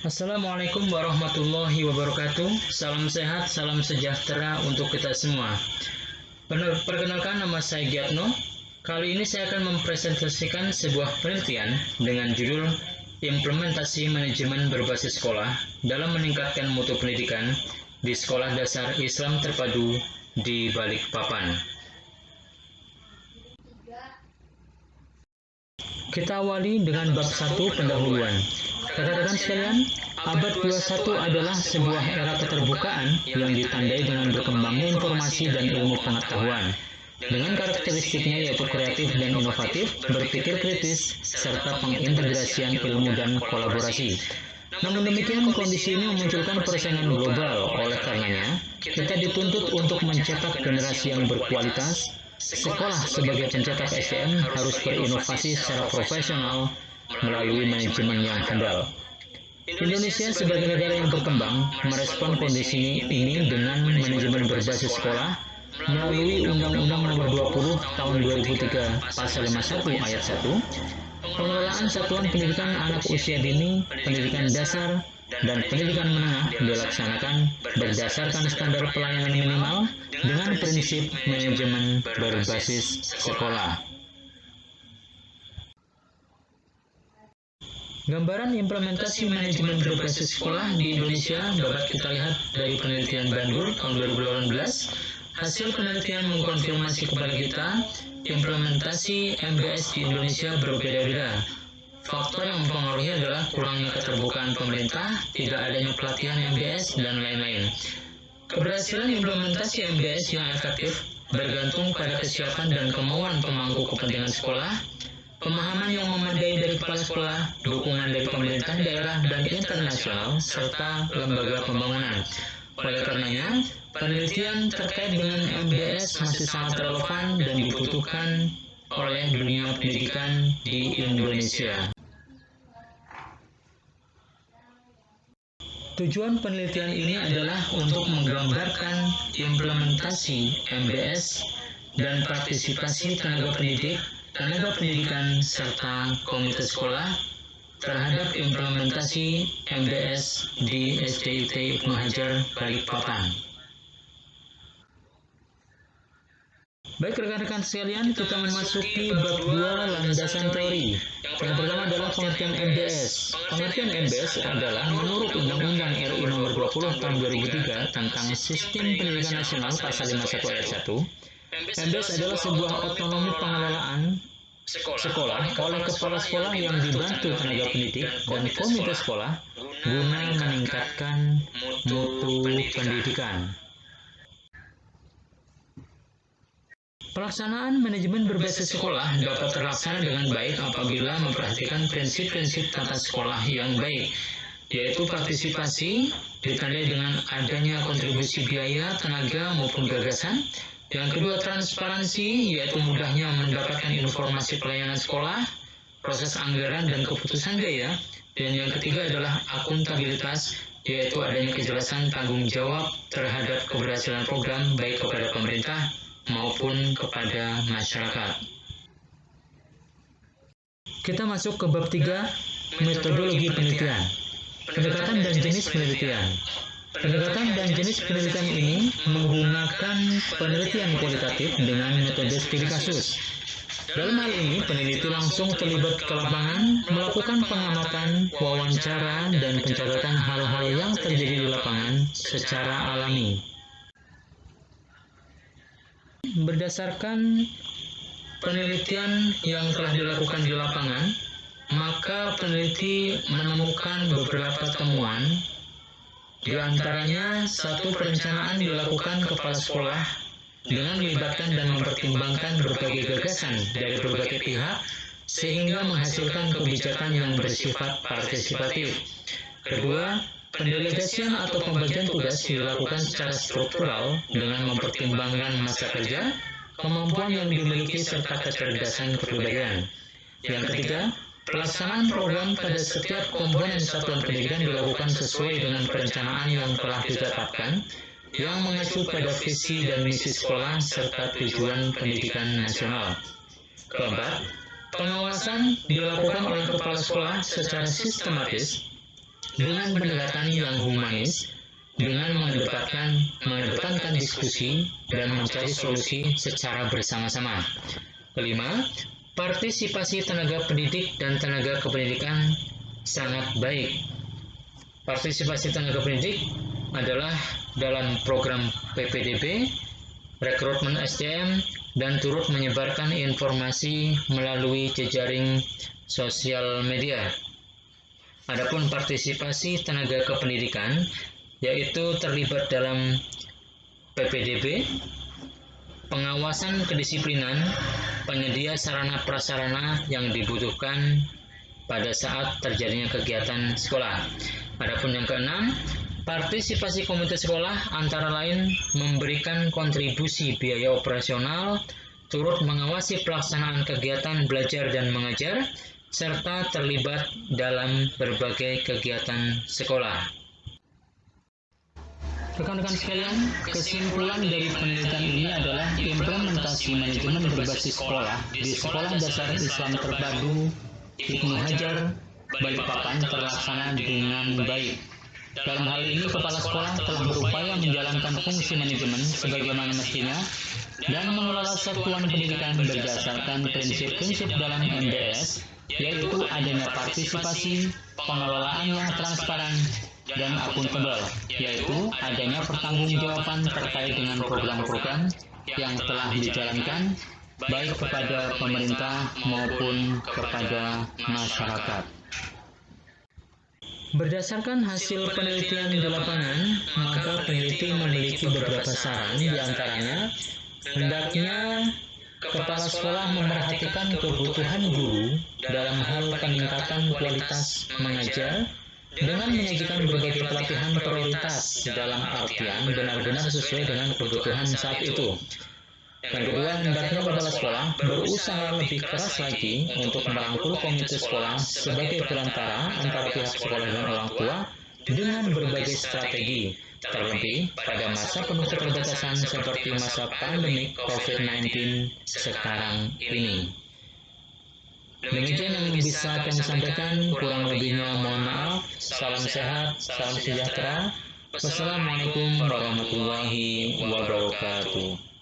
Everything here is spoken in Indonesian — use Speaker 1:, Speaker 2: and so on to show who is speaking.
Speaker 1: Assalamualaikum warahmatullahi wabarakatuh. Salam sehat, salam sejahtera untuk kita semua. Perkenalkan, nama saya Giatno. Kali ini saya akan mempresentasikan sebuah penelitian dengan judul Implementasi Manajemen Berbasis Sekolah dalam Meningkatkan Mutu Pendidikan di Sekolah Dasar Islam Terpadu di Balikpapan. Kita awali dengan bab 1 pendahuluan. Rekan-rekan sekalian, abad 21 adalah sebuah era keterbukaan yang ditandai dengan berkembangnya informasi dan ilmu pengetahuan. Dengan karakteristiknya yaitu kreatif dan inovatif, berpikir kritis, serta pengintegrasian ilmu dan kolaborasi. Namun demikian, kondisi ini memunculkan persaingan global. Oleh karenanya, kita dituntut untuk mencetak generasi yang berkualitas. Sekolah sebagai pencetak SDM harus berinovasi secara profesional melalui manajemen yang handal. Indonesia sebagai negara yang berkembang merespon kondisi ini dengan manajemen berbasis sekolah melalui Undang-Undang Nomor 20 Tahun 2003 Pasal 51 Ayat 1, pengelolaan satuan pendidikan anak usia dini, pendidikan dasar, dan pendidikan menengah dilaksanakan berdasarkan standar pelayanan minimal dengan prinsip manajemen berbasis sekolah. Gambaran implementasi manajemen berbasis sekolah di Indonesia dapat kita lihat dari penelitian Bandur tahun 2018. Hasil penelitian mengkonfirmasi kepada kita, implementasi MBS di Indonesia berbeda-beda. Faktor yang mempengaruhi adalah kurangnya keterbukaan pemerintah, tidak adanya pelatihan MBS, dan lain-lain. Keberhasilan implementasi MBS yang efektif bergantung pada kesiapan dan kemauan pemangku kepentingan sekolah, pemahaman yang memadai dari kepala sekolah, dukungan dari pemerintah daerah dan internasional, serta lembaga pembangunan. Oleh karenanya, penelitian terkait dengan MBS masih sangat relevan dan dibutuhkan oleh dunia pendidikan di Indonesia. Tujuan penelitian ini adalah untuk menggambarkan implementasi MBS dan partisipasi tenaga pendidik, tenaga pendidikan, serta komunitas sekolah terhadap implementasi MBS di SDIT Ibnu Hajar Balikpapan. Baik rekan-rekan sekalian, kita memasuki bab 2 landasan teori. Yang pertama adalah pengertian MBS. Pengertian MBS adalah menurut Undang-Undang RI Nomor 20 Tahun 2003 tentang Sistem Pendidikan Nasional Pasal 51 Ayat 1. MBS adalah sebuah otonomi pengelolaan sekolah oleh kepala sekolah yang dibantu tenaga pendidik dan komite sekolah guna meningkatkan mutu pendidikan. Pelaksanaan manajemen berbasis sekolah dapat terlaksana dengan baik apabila memperhatikan prinsip-prinsip tata sekolah yang baik, yaitu partisipasi ditandai dengan adanya kontribusi biaya, tenaga maupun gagasan. Yang kedua, transparansi, yaitu mudahnya mendapatkan informasi pelayanan sekolah, proses anggaran dan keputusan biaya. Dan yang ketiga adalah akuntabilitas, yaitu adanya kejelasan tanggung jawab terhadap keberhasilan program baik kepada pemerintah maupun kepada masyarakat. Kita masuk ke bab 3, metodologi penelitian. Pendekatan dan jenis penelitian. Pendekatan dan jenis penelitian ini menggunakan penelitian kualitatif dengan metode studi kasus. Dalam hal ini, peneliti langsung terlibat ke lapangan, melakukan pengamatan, wawancara, dan pencatatan hal-hal yang terjadi di lapangan secara alami. Berdasarkan penelitian yang telah dilakukan di lapangan, maka peneliti menemukan beberapa temuan. Di antaranya, satu, perencanaan dilakukan kepala sekolah dengan melibatkan dan mempertimbangkan berbagai gagasan dari berbagai pihak sehingga menghasilkan kebijakan yang bersifat partisipatif. Kedua, pendelegasian atau pembagian tugas dilakukan secara struktural dengan mempertimbangkan masa kerja, kemampuan yang dimiliki, serta kecerdasan kepribadian. Yang ketiga, pelaksanaan program pada setiap komponen satuan pendidikan dilakukan sesuai dengan perencanaan yang telah ditetapkan, yang mengacu pada visi dan misi sekolah serta tujuan pendidikan nasional. Keempat, pengawasan dilakukan oleh kepala sekolah secara sistematis dengan pendekatan yang humanis, dengan mengedepankan diskusi dan mencari solusi secara bersama-sama. Kelima, partisipasi tenaga pendidik dan tenaga kependidikan sangat baik. Partisipasi tenaga pendidik adalah dalam program PPDB, rekrutmen SDM, dan turut menyebarkan informasi melalui jejaring sosial media. Adapun partisipasi tenaga kependidikan yaitu terlibat dalam PPDB, pengawasan kedisiplinan, penyedia sarana prasarana yang dibutuhkan pada saat terjadinya kegiatan sekolah. Adapun yang keenam, partisipasi komunitas sekolah antara lain memberikan kontribusi biaya operasional, turut mengawasi pelaksanaan kegiatan belajar dan mengajar, serta terlibat dalam berbagai kegiatan sekolah. Rekan-rekan sekalian, kesimpulan dari penelitian ini adalah implementasi manajemen berbasis sekolah di Sekolah Dasar Islam Terpadu Ibnu Hajar, Balikpapan terlaksana dengan baik. Dalam hal ini, kepala sekolah telah berupaya menjalankan fungsi manajemen sebagaimana mestinya dan mengelola satuan pendidikan berdasarkan prinsip-prinsip dalam MBS, yaitu adanya partisipasi, pengelolaan yang transparan, dan akuntabel, yaitu adanya pertanggungjawaban terkait dengan program-program yang telah dijalankan, baik kepada pemerintah maupun kepada masyarakat. Berdasarkan hasil penelitian di lapangan, maka peneliti memiliki beberapa saran, diantaranya hendaknya kepala sekolah memerhatikan kebutuhan guru dalam hal peningkatan kualitas mengajar dengan menyajikan berbagai pelatihan prioritas dalam artian benar-benar sesuai dengan kebutuhan saat itu. Yang kedua, hendaknya kepala sekolah berusaha lebih keras lagi untuk merangkul komite sekolah sebagai perantara antara pihak sekolah dan orang tua dengan berbagai strategi, terlebih pada masa penuh keterbatasan seperti masa pandemi COVID-19 sekarang ini. Demikian yang bisa kami sampaikan, kurang lebihnya mohon maaf. Salam sehat, salam sejahtera. Wassalamualaikum warahmatullahi wabarakatuh.